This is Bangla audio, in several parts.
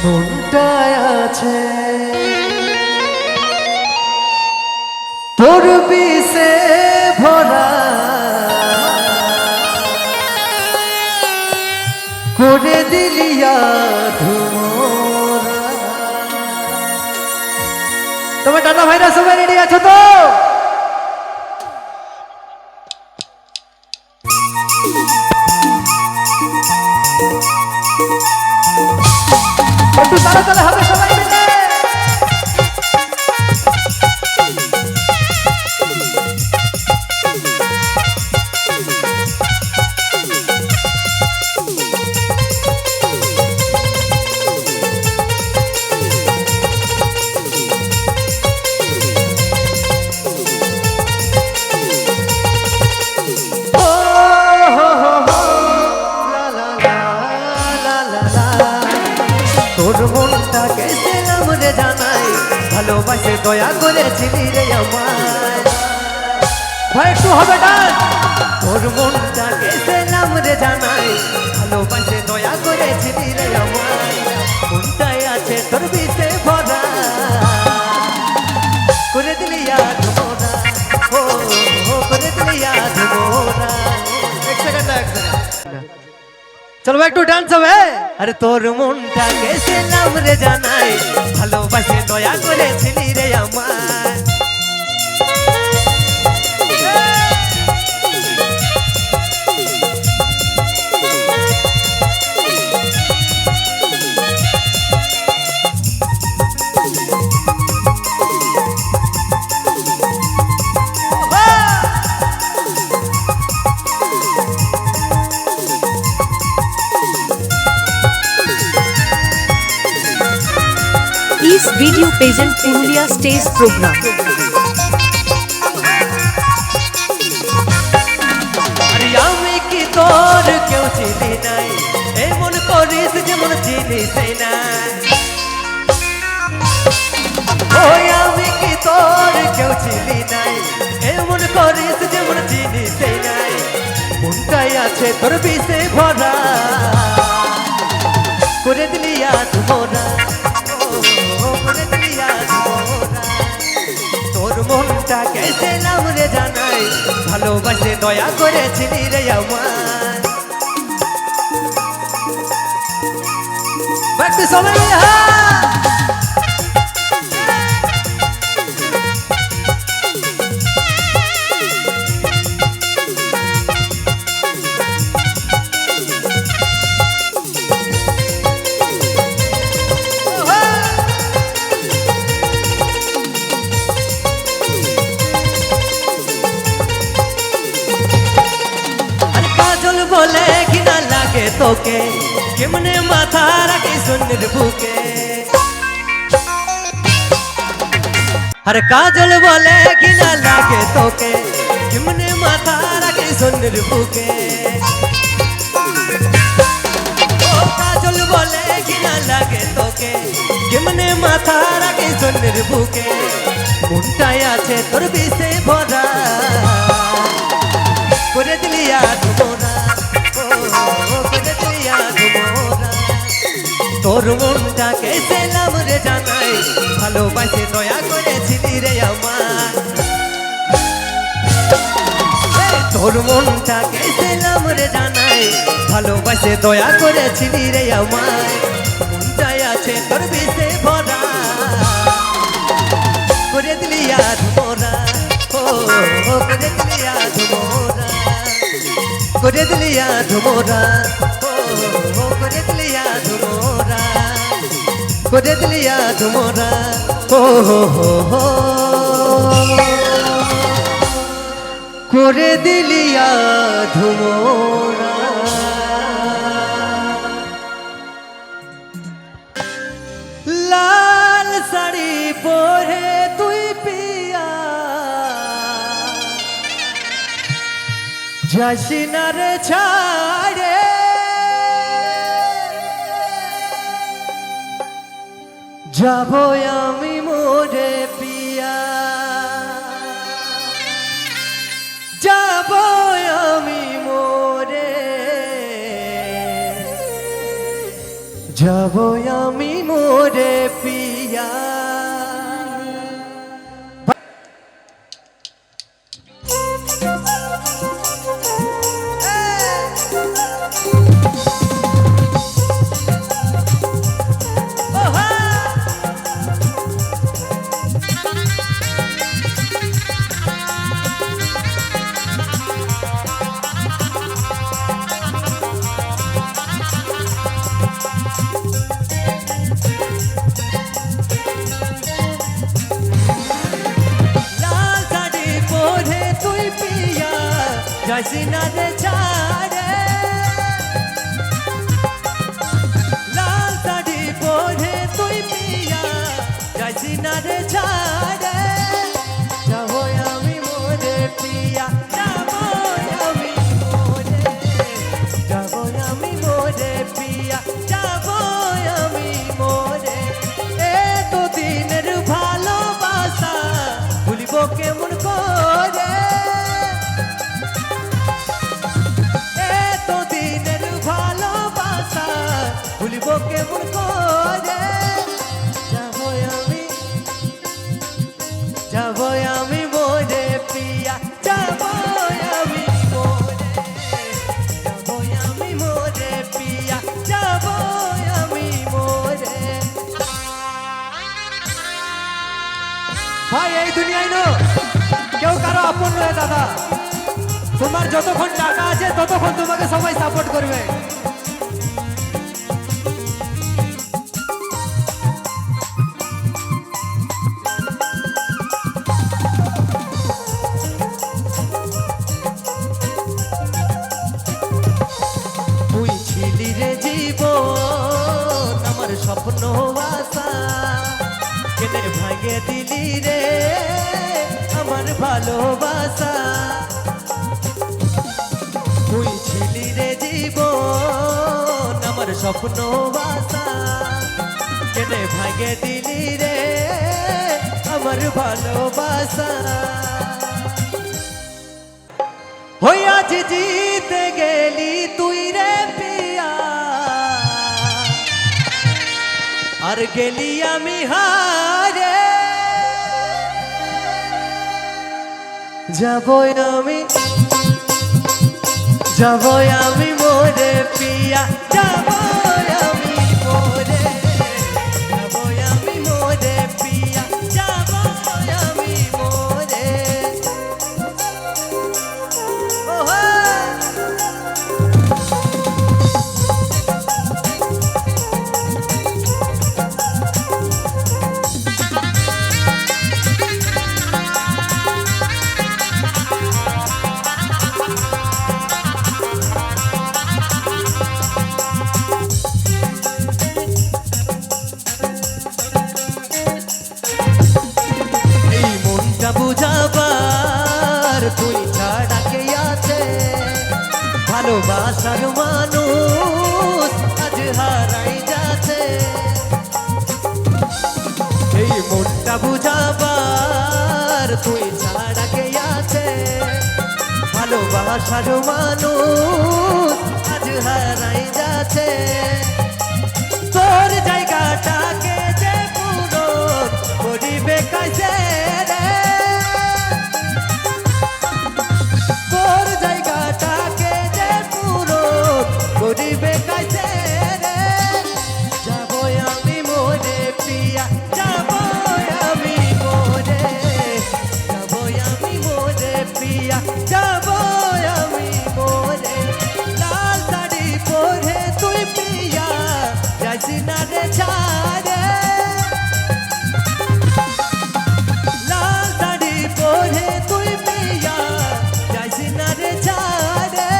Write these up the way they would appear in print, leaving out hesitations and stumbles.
মনটায় আছে তোর বিষে ভরা, করে দিলিয়া ধুমরা। তোমার দাদা ভাইরা সবাই রেডি আছো তো? একটু তালে তালে হবে সবাই মিলে। তোর মনটাকে সেলাম রে জানাই, ভালোবাসে দয়া করেছিলি রে আমায়। ভাই একটু হবে ডান। তোর মনটাকে সেলাম রে জানাই, ভালোবাসে দয়া করেছিলি রে আমায়। মনটায় আছে তোর বিষে ভরা, করে দিলি আজ মোরা, ও করে দিলি আজ মোরা। এক সেকেন্ড এক সেকেন্ড, চলো একটু ডান্স হবে। আরে তোর মনটাকে সেলাম রে জানাই, ভালোবাসে দয়া করেছিলি রে আমায়। इस video pageant Purulia stage programme. আরে আমি কি তোর কেউ চিনি নাই, এমন করিস যেমন চিনিস নাই। ওই আমি কি তোর কেউ চিনি নাই, এমন করিস যেমন চিনিস নাই। মনটাই আছে তোর বিষে ভরা, করে দিলি আজ মোরা, করে দিলি আজ মোরা। তোর মনটাকে সেলাম রে জানাই, ভালোবাসে দয়া করেছিলি রে আমায়। বাকি সবাই মিলে হ্যাঁ। বলে ঘৃণা লাগে তোকে, কেমনে মাথা রাখি সুন্দর বুকে। আরে কাজল বলে ঘৃণা লাগে তোকে, কেমনে মাথা রাখি সুন্দর বুকে। ও কাজল বলে ঘৃণা লাগে তোকে, কেমনে মাথা রাখি সুন্দর বুকে। মনটাই আছে তোর বিষে ভরা, করে দিলি আজ মোরা, করে দিলি আজ মোরা। তোর মনটাকে সেলাম রে জানাই, ভালোবাসে দয়া করেছিলি রে আমায়। তোর মনটাকে সেলাম রে জানাই, ভালোবাসে দয়া করেছিলি রে আমায়। মনটাই আছে তোর বিষে ভরা, করে দিলি আজ মোরা, করে দিলি আজ মোরা। করে দিলি আজ মোরা, করে দিলি আজ মোরা। করে দিলি আজ মোরা, করে দিলি আজ মোরা। লাল শাড়ি পরে তুই পিয়া যাসিনার ছাড়ে, যাব আমি মোরে পিয়া, যাব আমি মোরে যাব আমি মোরে পিয়া। যাইসিনা রে ছাড়ে লাল শাড়ি পরে তুই পিয়া যাইসিনা রে ছাড়ে যাবো আমি মোরে পিয়া, যাবো আমি মোরে যাবো আমি মোরে পিয়া, যাবো আমি মোরে এত দিনের ভালোবাসা ভুলিব কেমন করে ভুলিব কেমন করে যাবো আমি মোরে পিয়া, যাবো আমি মোরে যাবো আমি মোরে পিয়া, যাবো আমি মোরে। ভাই এই দুনিয়ায় না কেউ কারো আপন নয় দাদা। তোমার যতক্ষণ টাকা আছে ততক্ষণ তোমাকে সবাই সাপোর্ট করবে। তুই ছিলি রে জীবন আমার স্বপ্ন আশা কেটে ভাঙে দিলি রে আমার ভালোবাসা। তুই ছিলি রে জীবন আমার স্বপ্ন আশা কেটে ভাঙে দিলি রে আমার ভালোবাসা। হইয়া জিতে গেলি তুই রে পিয়া আর গেলি আমি হারে যাবো আমি মোরে পিয়া, যাবো আমি মোরে যাবো আমি মোরে পিয়া যাবো আমি মোরে। ওহো বুঝাবার তুই ছাড়া কে আছে ভালোবাসার মানুষ আজ হারাই যাচ্ছে। এই মনটা বুঝাবার তুই ছাড়া কে আছে ভালোবাসার মানুষ আজ হারাই যাচ্ছে। তোর জায়গাটাকে যে পূরণ করিবে কাছে রে তোর জায়গাটাকে যে পূরণ করিবে কাছে রে। যাবো আমি মোরে পিয়া, যাবো আমি মোরে যাবো আমি মোরে পিয়া, যাবো আমি মোরে। লাল শাড়ি পরে তুই পিয়া যাইসিনা রে ছাড়ে লাল শাড়ি পরে তুই পিয়া যাইসিনা রে ছাড়ে।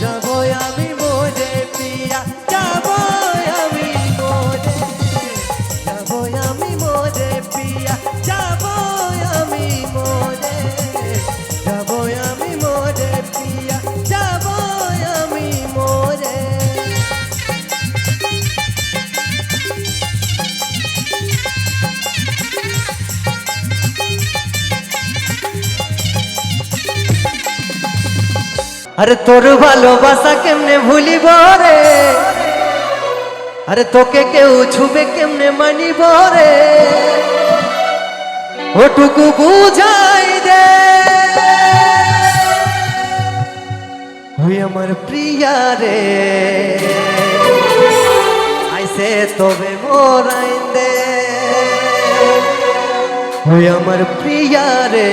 যাবো আমি মোরে পিয়া, যাবো আমি মোরে যাবো আমি মোরে পিয়া, যাবো আমি মোরে যাবো আমি মোরে পিয়া। যাবো আমি মোরে। আরে তোর ভালোবাসা কেমনে ভুলিব রে, আরে তোকে কেউ ছুবে কেমনে মানিব রে, ওটুকু বুঝাই দে। ওই আমার প্রিয়া রে আইসে তবে মোরাই দে। ওই আমার প্রিয়া রে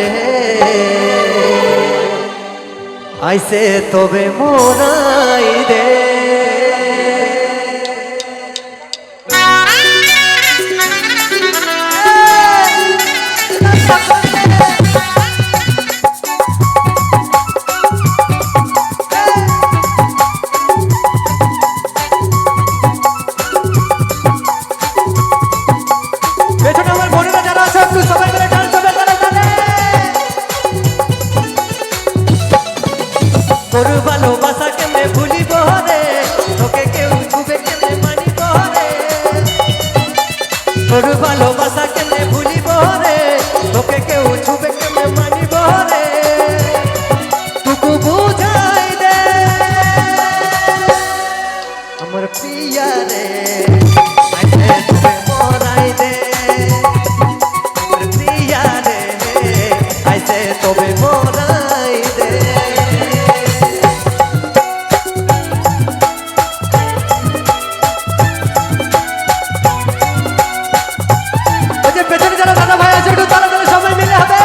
আইসে তবে মোরাই দে। পেছনে আমার বোনেরা যারা আছে একটু সবাই মিলে ডান্স হবে তারা তালে। তোর ভালোবাসা কেমনে ভুলিব রে, তোকে কেউ ছুবে কেমনে মানিব রে। তোর ভালোবাসা কেমনে ভুলিব রে, তোকে কেউ ছুবে কেমনে মানিব রে। টুকু বুঝাই দে আমার প্রিয়া রে আইসে তবে মোরাই দে। আমার প্রিয়া রে আইসে তবে মোরাই দে। ওই যে পেছনে যারা দাদা ভাই আছে একটু তাড়াতাড়ি সবাই মিলে হবে।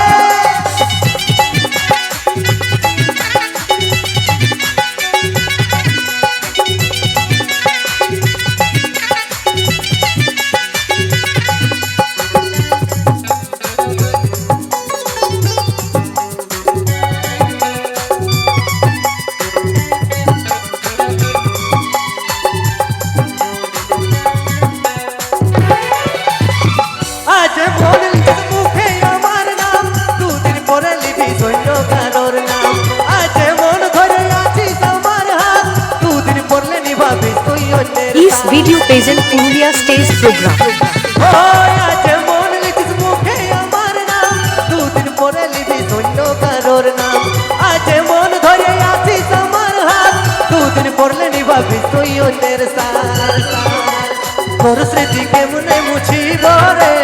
আজ মন লিখিস মুখে আমার নাম, দুদিন পরে লিখি সৈন্য কারোর নাম। আজ মন ধরে আছিস আমার হাত, দুদিন পরলে নিভাবিস তুই অন্যের इस হাত। Video pageant Purulia stage programme. ওই আজ মন লিখিস মুখে আমার নাম, দুদিন পরে লিখি সৈন্য কারোর নাম। আজ মন ধরে আছিস আমার হাত, দুদিন পরলে নিভাবিস তুই অন্যের সাথ। তোর স্মৃতি কেমনে মুছিব রে,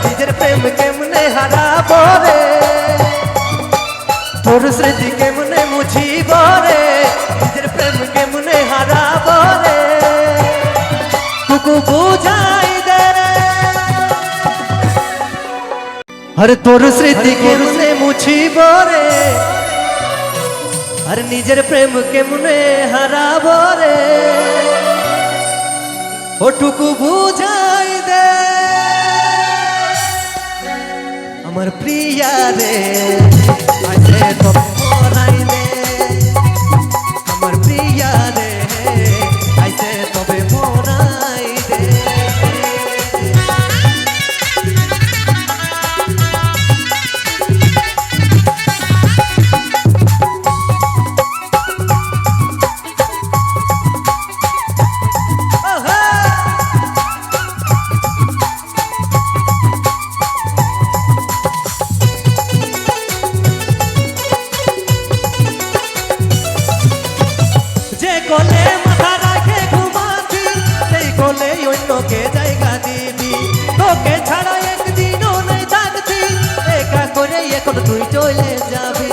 নিজের প্রেম কেমনে হারাব রে। তোর স্মৃতি কেমনে মুছিব রে, নিজের প্রেম কেমনে হারাব রে। টুকু বুঝাই দে আরে তোর স্মৃতি কেমনে মুছিব রে, আর নিজের প্রেম কেমনে হারাব রে। ওটুকু বুঝাই দে আমার প্রিয়া রে আইসে তবে মোরাই দে। আমার প্রিয়া রে আইসে তবে মোরাই দে। যে কোলে মাথা রাখে ঘুমাতি, সেই কোলে অন্যকে জায়গা দিবি। তোকে ছাড়া একদিনও নাই থাকতি, একা করে এখন তুই চলে যাবি।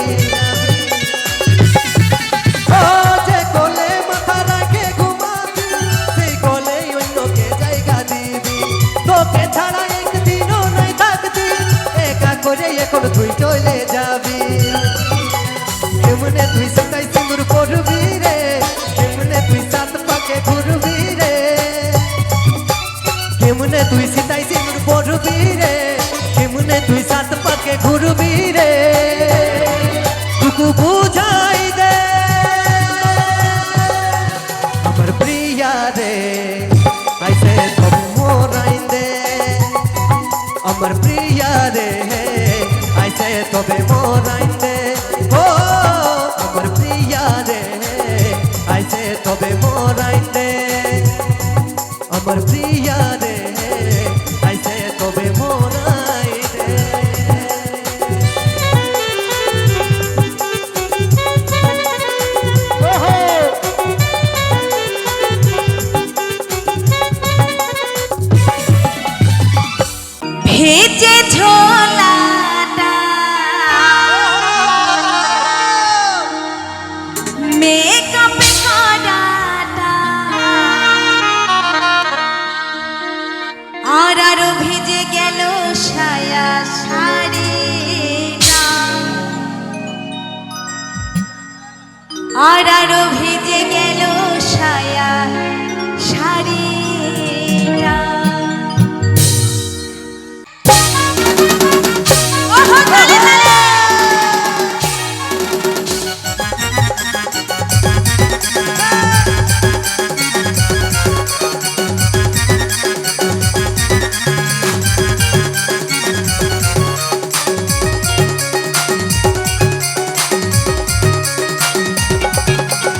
ও যে কোলে মাথা রাখে ঘুমাতি, সেই কোলে অন্যকে জায়গা দিবি। তোকে ছাড়া একদিনও নাই থাকতি, একা করে এখন তুই চলে যাবি। কেমনে তুই সদাই সিঁদুর পরবি রে, কেমনে তুই সাত পাকে ঘুরবি রে। কেমনে তুই সীতাই সিঁদুর পরবি রে, কেমনে তুই সাত পাকে ঘুরবি রে। টুকু বুঝাই দে আমার প্রিয়া রে আইসে তবে মোরাই দে। আমার প্রিয়া রে আইসে তবে মোরাই দে। ও আমার প্রিয়া রে আইসে তবে মোরাই দে। আমার প্রিয়া রে আইসে তবে মোরাই দে। ভিজে ঝোলাটা মেকআপে করাটা আর আরো ভিজে গেল সায়া শাড়িটা আর আরো ভিজে গেল সায়া শাড়িটা ওহো তালে তালে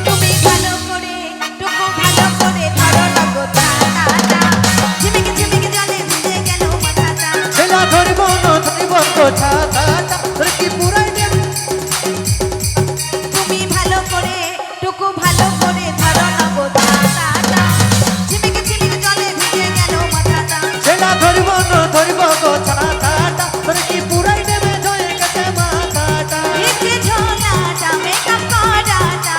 তুমি ভালো করে টুকু ভালো করে ধরো না গো ছাতাটা ঝিমিকে ঝিমিকে জলে ভিজে গেল মাথাটা ছেলা ধরিব না ধরিব গো ছাতাটা তোর কি পুরাই দেব তুমি ভালো করে টুকু ভালো করে ধরো না গো ছাতাটা ঝিমিকে ঝিমিকে জলে ভিজে গেল মাথাটা ছেলা ধরিব না ধরিব গো ছাতাটা তোর কি পুরাই দেবে জয়ে গেছে মাথাটা ভিজে ঝোলাটা মেকআপ করাটা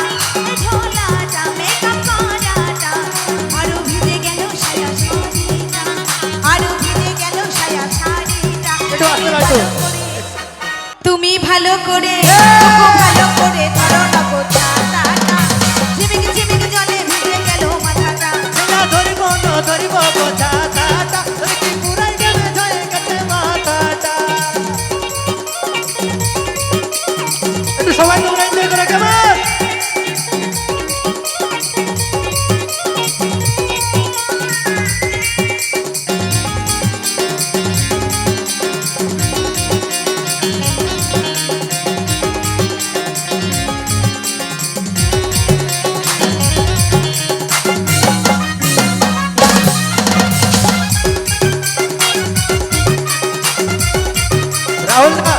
ঝোলাটা মেকআপ করাটা আরো ভিজে গেল সায়া শাড়িটা আরো ভিজে গেল সায়া শাড়িটা একটু আস্তে রাখো। তুমি ভালো করে টুকু ভালো করে ধরো না গো ছাতাটা ঝিমিকে ঝিমিকে জলে ভিজে গেল মাথাটা ছেলা ধরিব না ধরিব গো ছাতাটা তোর কি পুরাই দেবে জয়ে গেছে মাথাটা একটু সবাই তোমরা এনজয় করে কেমন রাহুল দা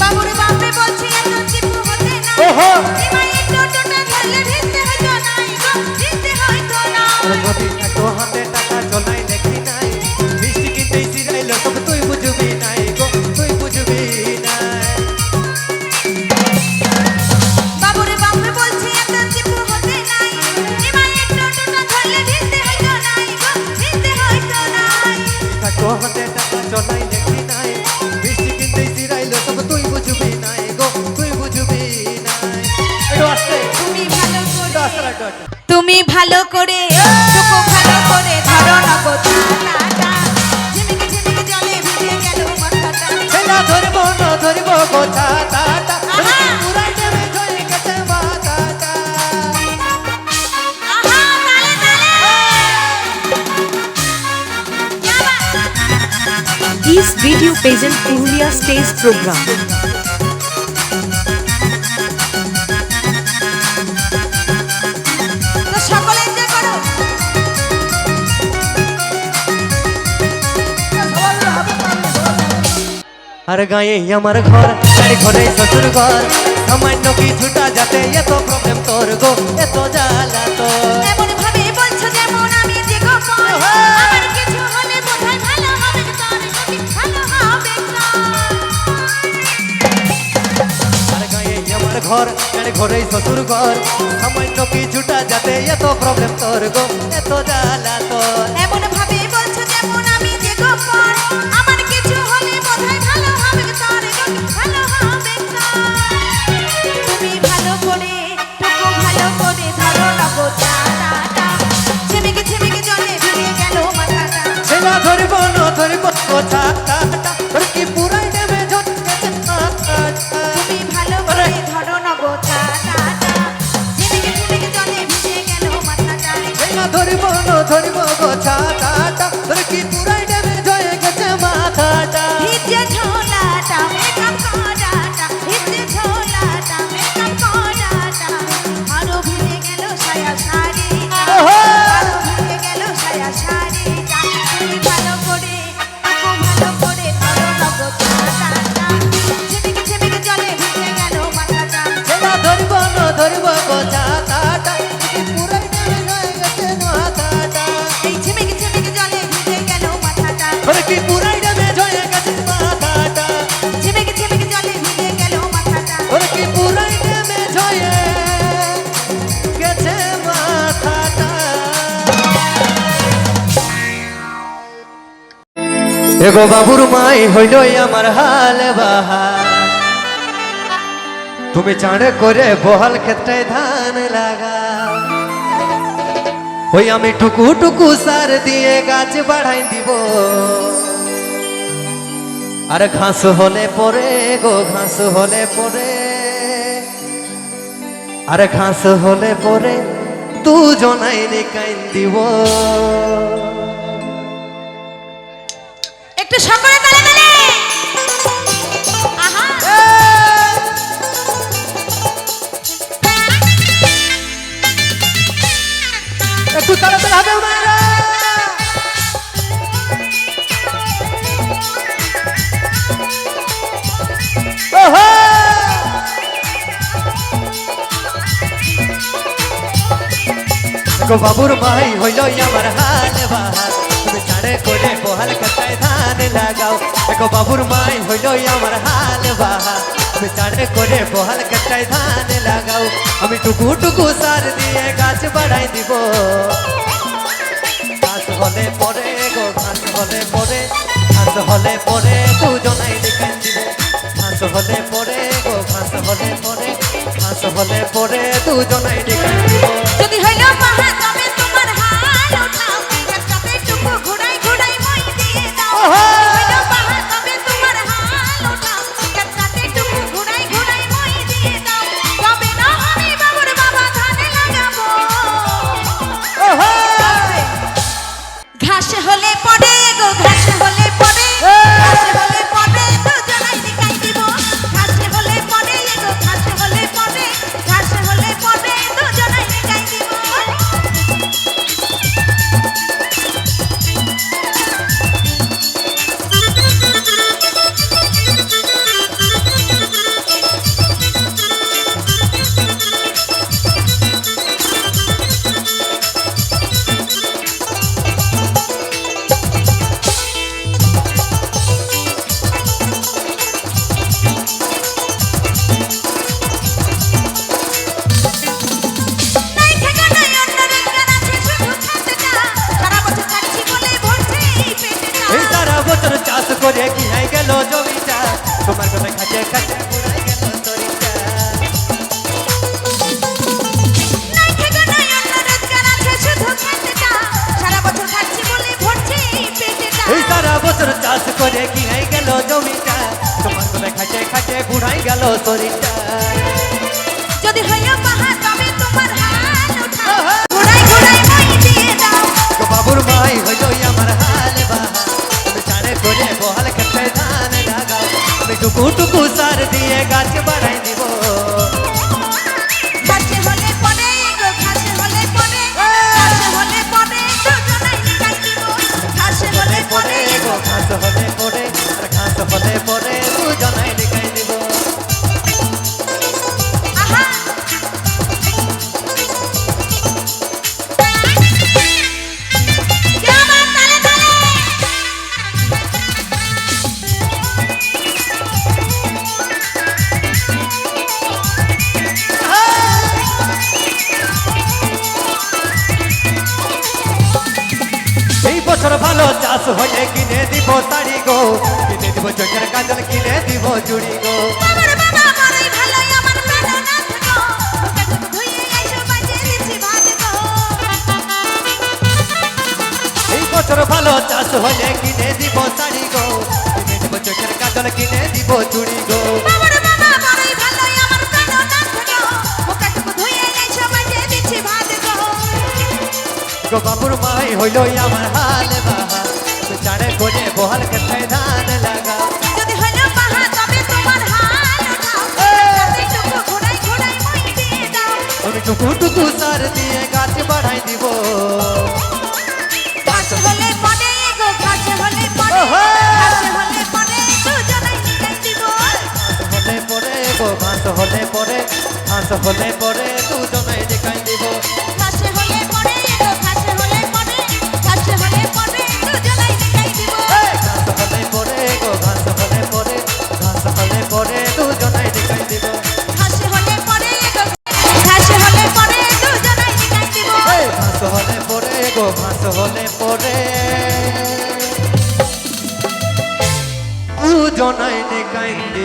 বাবুর বাপে বলছি এত চিপু হতে না ওহো এবার একটু টোটা ধরলে ভিজতে হয়তো নাই গো ভিজতে হয়তো না তোর নদী এত হাতে টাকা চলাই দেখি নাই বৃষ্টি কিনতে সিরাইল তবে তুই বুঝবি নাই গো তুই বুঝবি নাই বাবুর বাপে বলছি এত চিপু হতে নাই এবার একটু টোটা ধরলে ভিজতে হয়তো নাই গো ভিজতে হয়তো নাই এত হাতে টাকা চলাই দেখি নাই বৃষ্টি কিনতে সিরাইল তবে তুই বুঝবি নাই গো তুই বুঝবি নাই একটু আস্তে তুমি ভালো একটু করে আস্তে রাখো তুমি ভালো করে টুকু ভালো করে ধরো না গো ছাতাটা ঝিমিকে ঝিমিকে জলে ভিজে গেল মাথাটা ছেলা ধরিব না ধরিব গো ছাতাটা তোর কি পুরাই দেবে জয়ে গেছে মাথাটা আহা তালে তালে যাবা This video present Purulia stage program. তো সকলে এনজয় করো আর গায়ে আমার ঘর আর ঘরে শ্বশুর ঘর সামান্য কিছুটা যাতে এত প্রবলেম তোর গো এত জ্বালা তোর এমন ভাবে বলছো যেমন আমি যে গোপন আমার কিছু হলে বোধহয় ভালো হবে তোর যদি ভালো হবে আর গায়ে আমার ঘর আর ঘরে শ্বশুর ঘর সামান্য কিছুটা যাতে এত প্রবলেম তোর গো এত জ্বালা তোর এমন ভাবে বলছো যেমন আমি যে গোপন আমার কিছু হলে বোধহয় ভালো হবে তোর যদি ভালো হবে তুমি ভালো করে টুকু ভালো করে ধরো না গো ছাতাটা ঝিমিকে ঝিমিকে জলে ভিজে গেল মাথাটা ছেলা ধরিব না ধরিব গো ছাতাটা তোর কি পুরাই দেবে ঝট গেছে মাথাটা তুমি ভালো করে ধরো না গো ছাতাটা ঝিমিকে ঝিমিকে জলে ভিজে গেল মাথাটা ছেলা ধরিব না ধরিব গো ছাতাটা তোর কি পুরাই দেবে জয়ে গেছে মাথাটা ভিজে ঝোলাটা মেকআপ করাটা ভিজে ঝোলাটা মেকআপ করাটা আরো ভিজে গেল সায়া শাড়িটা ওহো! আরো ভিজে গেল সায়া শাড়িটা তুমি ভালো করে টুকু ভালো করে ধরো না গো ছাতাটা ঝিমিকে ঝিমিকে জলে ভিজে গেল মাথাটা ছেলা ধরিব না ধরিব গো ছাতাটা তোর কি পুরাই দেবে জয়ে গেছে মাথাটা এই ঝিমিকে এগো বাবুর মাই হইল আমার হাল বাহার তুমি চাঁড়ে করে বহাল ক্ষেত্রে ধান লাগা ওই আমি টুকু টুকু সার দিয়ে গাছ বাড়াই দিব আর ঘাস হলে পরে গো ঘাস হলে পরে আর ঘাস হলে পরে দুজনাই নিকাইন দিব একটু সকলে তালে তালে আহা একটু তাড়াতাড়ি হবে মায়েরা ওহো গো বাবুর মাই হইল আমার হাল বাহার তুমি চাঁড়ে করে বহাল কাটায় ধান লাগাও গো বাবুর মাই হইল আমার হাল বাহার তুমি চাঁড়ে করে বহাল কাটায় ধান লাগাও আমি টুকু টুকু সার দিয়ে গাছ বাড়াই দিব ঘাস হলে পরে গো ঘাস হলে পরে ঘাস হলে পরে দুজনাই দেখাই দিব ঘাস হলে পরে গো ঘাস হলে পরে ঘাস হলে পরে দুজনাই দেখাই দিব যদি হইল পাহা তবে তোমার হাল উঠাও একসাথে টুকু ঘুরাই ঘুরাই মই দিয়ে দাও যদি হইল পাহা তবে তোমার হাল উঠাও একসাথে টুকু ঘুরাই ঘুরাই মই দিয়ে দাও তবে না আমি বাবুর বাবা ধানে লাগাবো ঘাস হলে পড়ে গো ঘাস হলে পড়ে ঘাস হলে পড়ে দুজনাই দেখাই দিব ঘাস হলে পড়ে গো ঘাস হলে পড়ে ঘাস হলে পড়ে দুজনাই দেখাই দিব নাই ঠিকানায় অন্য রেঙ্গার আছে শুধু খাতটা সারা বছর থাকছি বলে ভরছে এই পেটটা এই সারা বছর চাষ করে কি হয়ে গেল জমিটা তোমার কথা খাটে খাটে পুরাই গেল তরিটা নাই ঠিকানায় অন্য রেঙ্গার আছে শুধু খাতটা সারা বছর থাকছি বলে ভরছে এই পেটটা এই সারা বছর চাষ করে কি হয়ে গেল জমিটা তোমার কথা খাটে খাটে পুরাই গেল তরিটা যদি হইল পাহা তবে তোমার হাল উঠাও ঘুরাই ঘুরাই মই দিয়ে দাও গো বাবুর মাই হইল আমার হাল বাহার তুমি চাঁড়ে করে বহাল ক্ষেত্রে ধান লাগাও আমি টুকু টুকু সার দিয়ে গাছ বাড়াই দিব ঘাস হলে পড়ে গো ঘাস হলে পড়ে ঘাস হলে পড়ে দুজনাই দেখাই দিব ঘাস হলে পড়ে গো ঘাস হলে পরে আর ঘাস হলে পরে দুজনাই দেখাই দিব আহা क्या बात ताले ताले এই বছর ভালো চাষ হয়ে কিনে দিব শাড়ি গো কিনে দিব চোখের কাজল কিনে দিব চুড়ি গো আমার বাবা বড়ই ভালো আমার প্রাণ নাথ গো মুখে ধুইয়ে আইসো বাজে দিছি ভাত গো এই বছর ভালো চাষ হয়ে কিনে দিব শাড়ি গো কিনে দিব চোখের কাজল কিনে দিব চুড়ি গো আমার বাবা বড়ই ভালো আমার প্রাণ নাথ গো মুখে ধুইয়ে আইসো বাজে দিছি ভাত গো গো বাবুর মাই হইল আমার হাল বাহার তুমি চাঁড়ে করে বহাল ক্ষেত্রে ধান লাগাও যদি হইল পাহা তবে তোমার হাল উঠাও একসাথে টুকু ঘুরাই ঘুরাই মই দিয়ে দাও আমি টুকু টুকু সার দিয়ে গাছ বাড়াই দিব ঘাস হলে পড়ে গো ঘাস হলে পড়ে ঘাস হলে পড়ে দুজনাই দেখাই দিব হলে পরে গো ঘাস হলে পরে ঘাস হলে পরে দুজনাই দেখাই দিব ঘাস হলে পড়ে গো ঘাস হলে পড়ে ঘাস হলে পড়ে দুজনাই দেখাই দিব ঘাস হলে পরে গো ঘাস হলে পরে ঘাস হলে পরে দুজনাই দেখাই দিব ঘাস হলে পড়ে গো ঘাস হলে পড়ে দুজনাই দেখাই দিব ঘাস হলে পরে গো ঘাস হলে পরে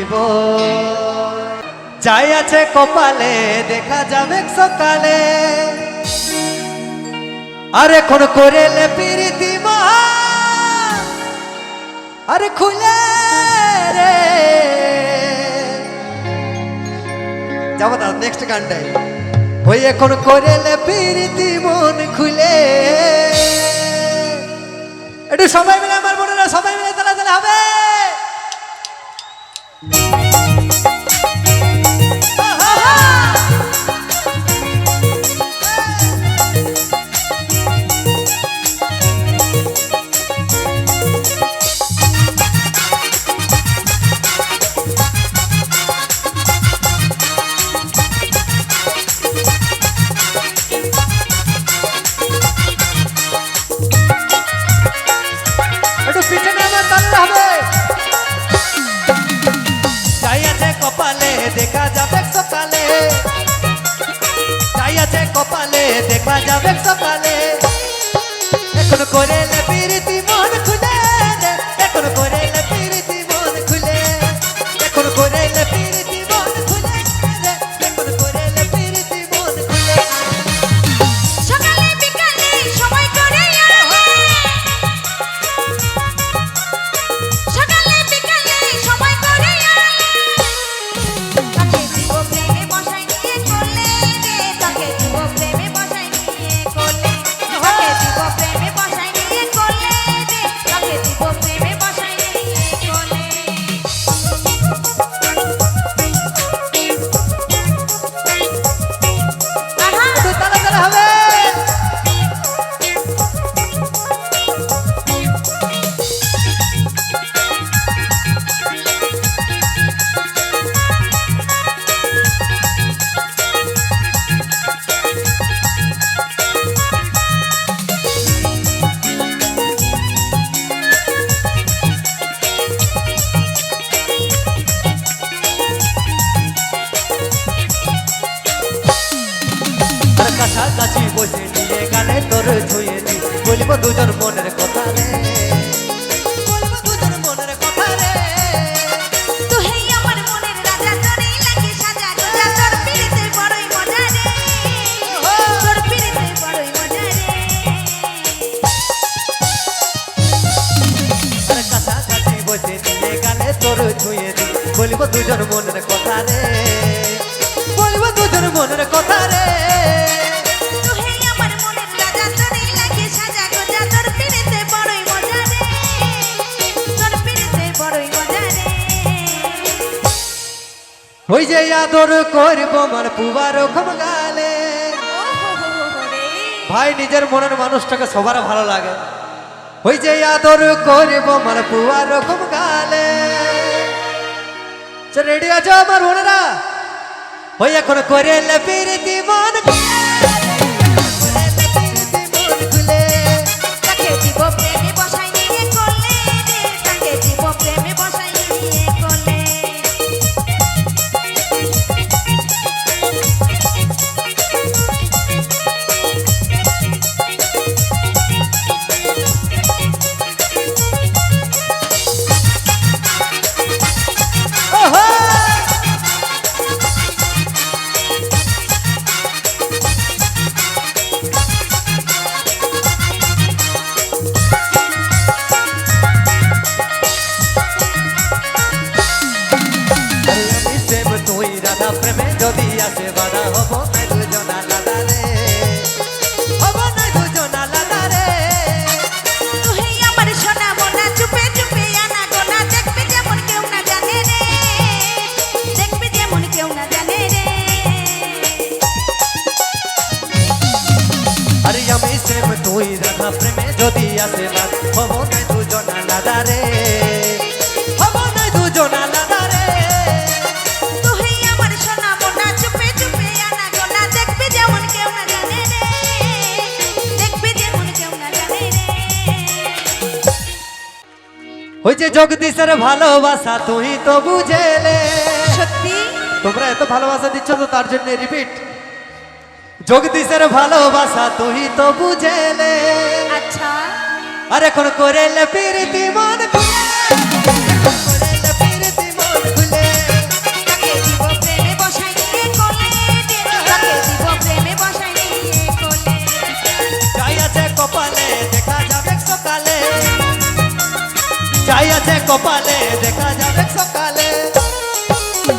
দিব যাই আছে কপালে দেখা যাবে সকালে আর এখন করেলে প্রীতি আরে খুলে রে যাবো না নেক্সট গানটাই ওই এখন করেলে প্রীতি মন খুলে একটু সবাই মিলে আমার বোনেরা সবাই মিলে তালা তালা হবে একটু পিছনে আমার তালা হবে যাই আছে কপালে দেখা যাবে সকালে যাই আছে কপালে দেখা যাবে সকালে এখন করেলে প্রীতি মন খুলে রে, এখন করেলে প্রীতি মন খুলে এখন করেলে প্রীতি মন খুলে রে, এখন করেলে প্রীতি মন খুলে সকালে বিকালে সময় করে আমি সকালে বিকালে সময় করে আমি তাকে দিব প্রেমে বসাই নিয়ে করলে রে তাকে দিব প্রেমে বসাই নিয়ে করলে তাকে দিব প্রেমে বসাই নিয়ে করলে রে তাকে দিব প্রেমে বসাই নিয়ে করলে আহা একটু তালা তালা হবে আর কাছাকাছি বসে নিয়ে গানে তোর ছুঁয়ে দি বলবো দুজন মনের কথা রে বলবো দুজন মনের কথা রে তুই আমার মনের রাজা তোরই লাগে সাজা গোজা তোর পিরিতে বড়ই মজা রে তোর পিরিতে বড়ই মজা রে আর কাছাকাছি বসে নিয়ে গানে তোর ছুঁয়ে দি বলবো দুজন মনের কথা রে বলবো দুজন মনের কথা রে তুই আমার মনের রাজা তোরই লাগে সাজা গোজা তোর পিরিতে বড়ই মজা রে তোর পিরিতে বড়ই মজা রে ওই যে আদর করব আমার পুবার রকম গালে ভাই নিজের মনের মানুষটাকে সবার ভালো লাগে ওই যে আদর করব আমার পুবার রকম গালে রেডি আছো আমার বোনেরা ওই এখন করেলে প্রীতি মন খুলে তাকে দিব প্রেমে বসাই নিয়ে করলে রে তাকে দিব প্রেমে বসাই নিয়ে করলে ওহো! আরে আমি প্রেম তুই রাধা প্রেমে যদি আসে বাধা হব না দুজন আলাদা রে হব না দুজন আলাদা রে তুই আমার সোনা মোনা চুপে চুপে আনা গোনা দেখবে যেমন কেউ না জানে রে দেখবে যেমন কেউ না জানে রে আরে আমি প্রেম তুই রাধা প্রেমে যদি আসে বাধা হব না দুজন আলাদা রে হব না দুজন আলাদা রে তুই আমার সোনা মোনা চুপে চুপে আনা গোনা দেখবে যেমন কেউ না জানে রে দেখবে যেমন কেউ না জানে রে ওই যে জগদীশের ভালোবাসা তুই তো বুঝেলে সত্যি তোমরা এত ভালোবাসা দিচ্ছ তো তার জন্য রিপিট জগদীশের ভালোবাসা তুই তো বুঝেলে আচ্ছা আর এখন করেলে প্রীতি মন খুলে এখন করেলে প্রীতি মন খুলে যাই আছে কপালে দেখা যাবে সকালে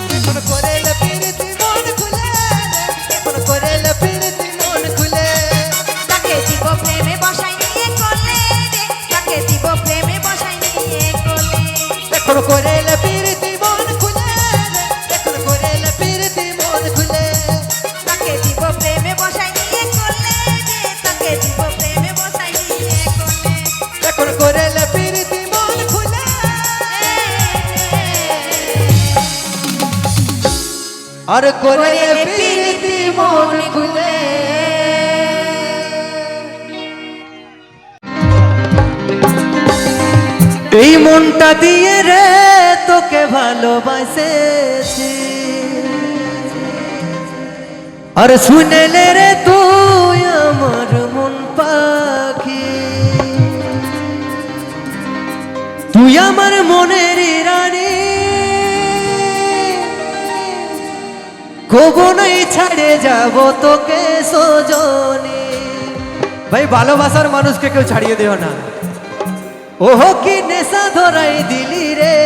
কেমন করেলে প্রীতি মন খুলে কেমন করেলে প্রীতি মন খুলে তাকে দিব প্রেমে বসাই নিয়ে কোলে রে তাকে দিব প্রেমে বসাই নিয়ে কোলে এখন করেলে প্রীতি মন খুলে এখন করেলে প্রীতি মন খুলে তাকে দিব প্রেমে বসাই নিয়ে কোলে রে তাকে দিব প্রেমে বসাই নিয়ে কোলে এখন করেলে প্রীতি মন খুলে আর করেলে প্রীতি মন খুলে এই মনটা দিয়ে রে তোকে ভালোবাসেছি আর শুনেলে রে তুই আমার মন পাখি তুই আমার মনের রানী কবনই ছাড়ে যাব তোকে সজনী ভাই ভালোবাসার মানুষকে কেউ ছাড়িয়ে দিও না ওহো কি নেশা ধরাই দিলি রে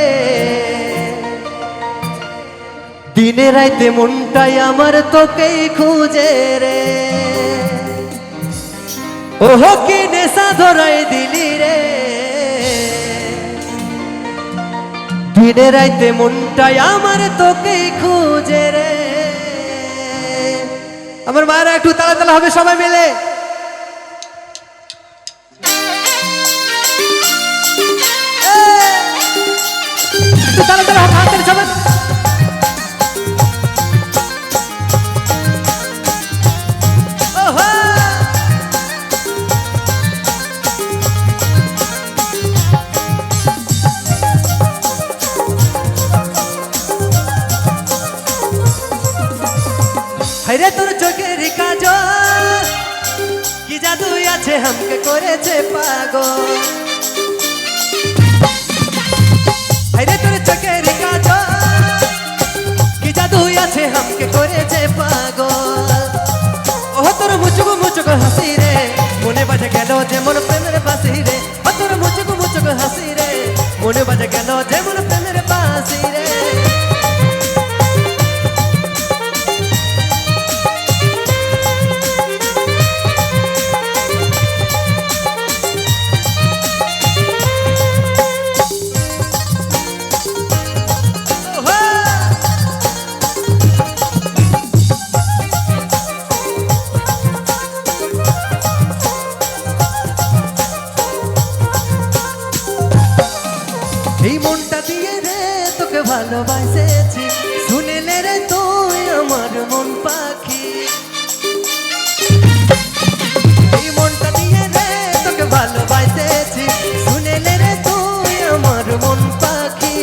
দিনে রাইতে মনটাই আমার তোকেই খুঁজে রে ওহো কি নেশা ধরাই দিলি রে দিনে রাইতে মনটাই আমার তোকেই খুঁজে রে আমার মায়েরা একটু তালা তালা হবে সবাই মিলে তালা তালা হাত তালি সবাই হায়রে তোর চোখের কাজল কি জাদু আছে हमके করেছে পাগল হায়রে তোর চোখের কাজল কি জাদু আছে हमके করেছে পাগল ওহ তোর মুচুক মুচুক হাসি রে মনে বাজে গেল যেমন প্রেমের বাঁশি রে ও তোর মুচুক মুচুক হাসি রে মনে বাজে গেল যেমন প্রেমের বাঁশি রে এই মনটা দিয়ে রে তোকে ভালোবাসেছি শুনেলে রে তুই আমার মন পাখি এই মনটা দিয়ে রে তোকে ভালোবাসেছি শুনেলে রে তুই আমার মন পাখি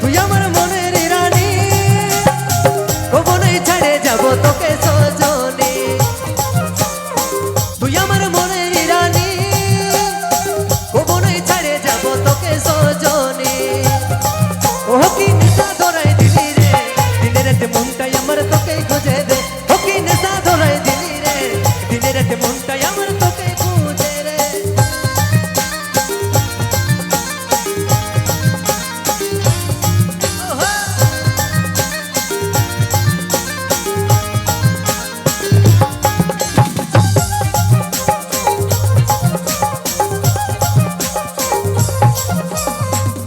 তুই আমার মনের রানী কবনই ছেড়ে যাব তোকে সজনী তুই আমার মনের রানী কবনই ছেড়ে যাব তোকে সজনী ও কি নেশা ধরাই দিলি রে দিনে রাতে মনটাই আমার তোকে খুঁজে দে ও কি নেশা ধরাই দিলি রে দিনে রাতে মনটাই আমার তোকে খুঁজে রে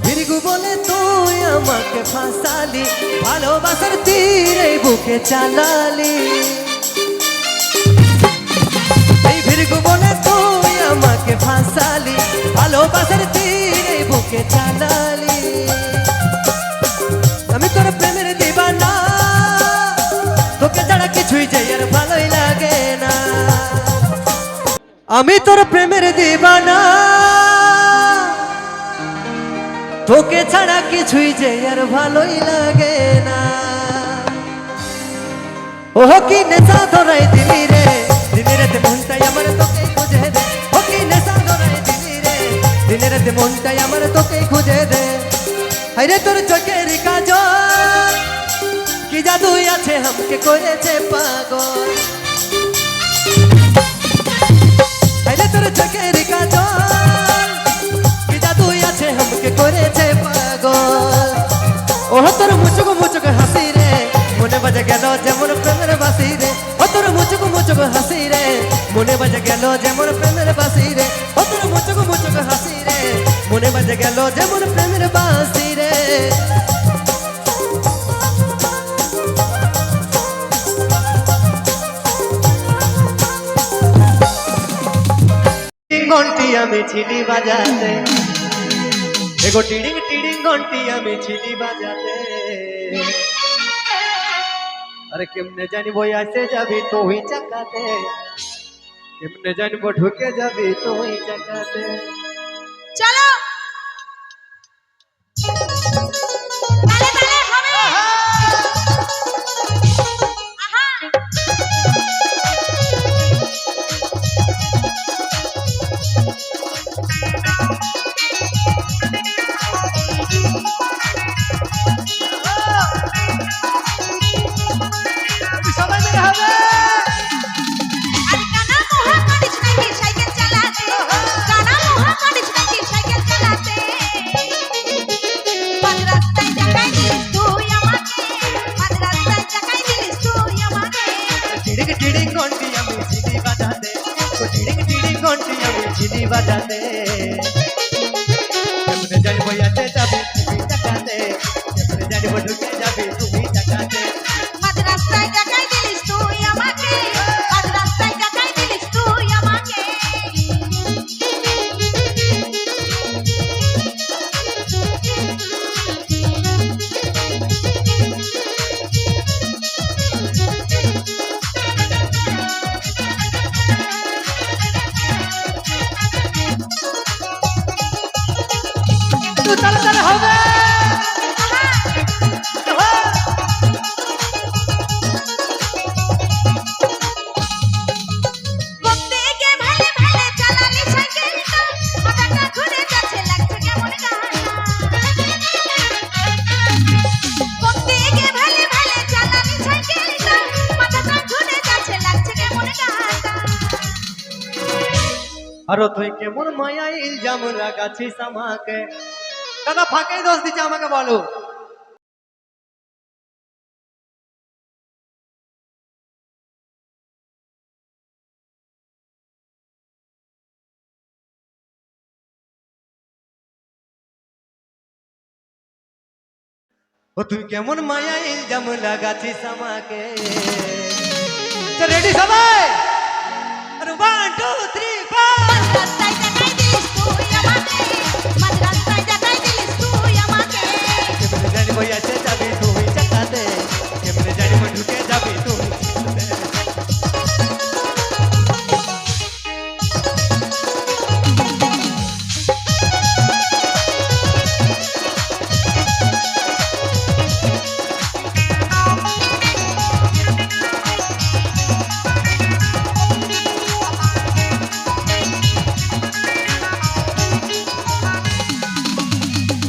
ভিরগু বলে তুই আমাকে ফাঁসালি ভালোবাসার তীর এই বুকে চালালি এই ভিরগু বলে তুই আমাকে ফাঁসালি ভালোবাসার তীর এই বুকে চালালি আমি তোর প্রেমের দিবানা তোকে ছাড়া কিছুই যে আর ভালোই লাগে না আমি তোর প্রেমের দিবানা তোকে ছাড়া কিছুই যে আর ভালোই লাগে না ওহ কি নেশা ধরাই দিলি রে দিনে রাতে মনটাই আমার তোকে খুঁজে দে ও কি নেশা ধরাই দিলি রে দিনে রাতে মনটাই আমার তোকে খুঁজে দে হায়রে তোর চোখের কাজল কি জাদু আছে हमके করেছে পাগল হায়রে তোর চোখের কাজল কি জাদু বাজে গেল যেমন প্রেমের বাসি রে ও তোর মুচুক মুচুক হাসি রে মনে বাজে গেল যেমন প্রেমের বাসি রে ও তোর মুচুক মুচুক হাসি রে মনে বাজে গেল যেমন প্রেমের বাসি রে ঘন্টি আমি ছিলি বাজাতে এগো টিডিং টিডিং ঘন্টি আমি ছিলি বাজাতে আরে কেমনে জানিব আসে যাবি তুই চাকাতে কেমনে জানিব ঢুকে যাবি তুই চাকাতে চলো তালে তালে হবে আহা সবাই মিলে হবে আরে কানা মোহা কাটিস নাকি সাইকেল চালাতে কানা মোহা কাটিস নাকি সাইকেল চালাতে মাঝ রাস্তায় চাকাই দিলিস তুই আমাকে মাঝ রাস্তায় চাকাই দিলিস তুই আমাকে টিডিং টিডিং ঘন্টি আমি ছিলি বাজাতে ও টিডিং টিডিং ঘন্টি আমি ছিলি বাজাতে কেমনে জানিব আসে যাবি তুই চাকাতে কেমনে জানিব ঢুকে যাবি তুই চাকাতে মাঝ রাস্তায় চাকাই দিলিস তুই আমাকে মাঝ রাস্তায় চাকাই দিলিস তুই আমাকে তো তালে তালে হবে ঘুরতে গিয়ে ভালে ভালে চালালি সাইকেলটা মাথাটা ঘুরে যাচ্ছে লাগছে কেমন গানা ঘুরতে গিয়ে ভালে ভালে চালালি সাইকেলটা মাথাটা ঘুরে যাচ্ছে লাগছে কেমন গানা আর তুই কেমন মায়া ইলজাম লাগাছিস আমাকে দাদা ফাঁকে দোষ দিচ্ছে আমাকে বলো ও তুই কেমন মায়া ইলজাম লাগাছিস আমাকে রেডি সবাই আর 1 2 3 4 মাঝ রাস্তায় চাকাই দিলিস তুই আমাকে মাঝ রাস্তায় চাকাই দিলিস তুই আমাকে কেমনে জানিব আসে যাবি তুই চাকাতে কেমনে জানিব ঢুকে যাবি তুই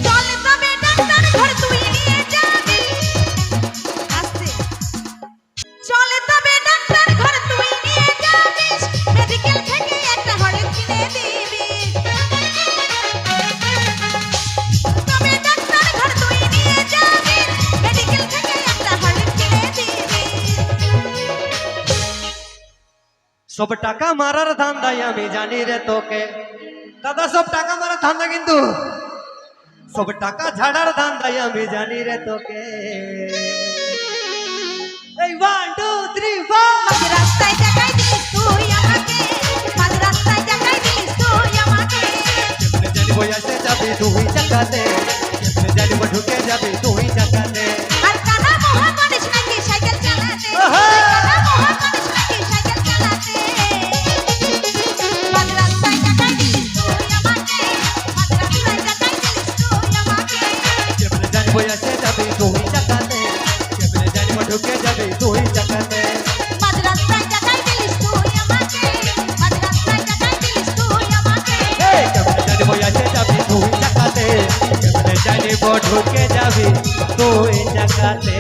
চল তবে ডাক্তার ঘর তুই নিয়ে যাবি আস্তে চল তবে ডাক্তার ঘর তুই নিয়ে যাবিস মেডিকেল থেকে একটা হরলিক্স কিনে দিবি তবে ডাক্তার ঘর তুই নিয়ে যাবি মেডিকেল থেকে একটা হরলিক্স কিনে দিবি সব টাকা মারার ধান্দাই আমি জানি রে তোকে দাদা সব টাকা মারার ধান্দা কিন্তু সব টাকা ঝাড়ার ধান্দাই আমি জানি রে তোকে এই 1 2 3 4 মাঝ রাস্তায় চাকাই দিলিস তুই আমাকে মাঝ রাস্তায় চাকাই দিলিস তুই আমাকে কেমনে জানিব আসে যাবি তুই চাকাতে কেমনে জানিব ঢুকে যাবি তুই চাকাতে আর কানা মোহা কাটিস নাকি সাইকেল চালাতে আহা! কানা মোহা কাটিস নাকি সাইকেল চালাতে মাঝ রাস্তায় চাকাই দিলিস তুই আমাকে মাঝ রাস্তায় চাকাই দিলিস তুই আমাকে কেমনে জানিব আসে যাবি তুই চাকাতে কেমনে জানিব ঢুকে যাবি তুই চাকাতে মাঝ রাস্তায় চাকাই দিলিস তুই আমাকে মাঝ রাস্তায় চাকাই দিলিস তুই আমাকে এই কেমনে জানিব আসে যাবি তুই চাকাতে কেমনে জানিব ঢুকে যাবি তুই চাকাতে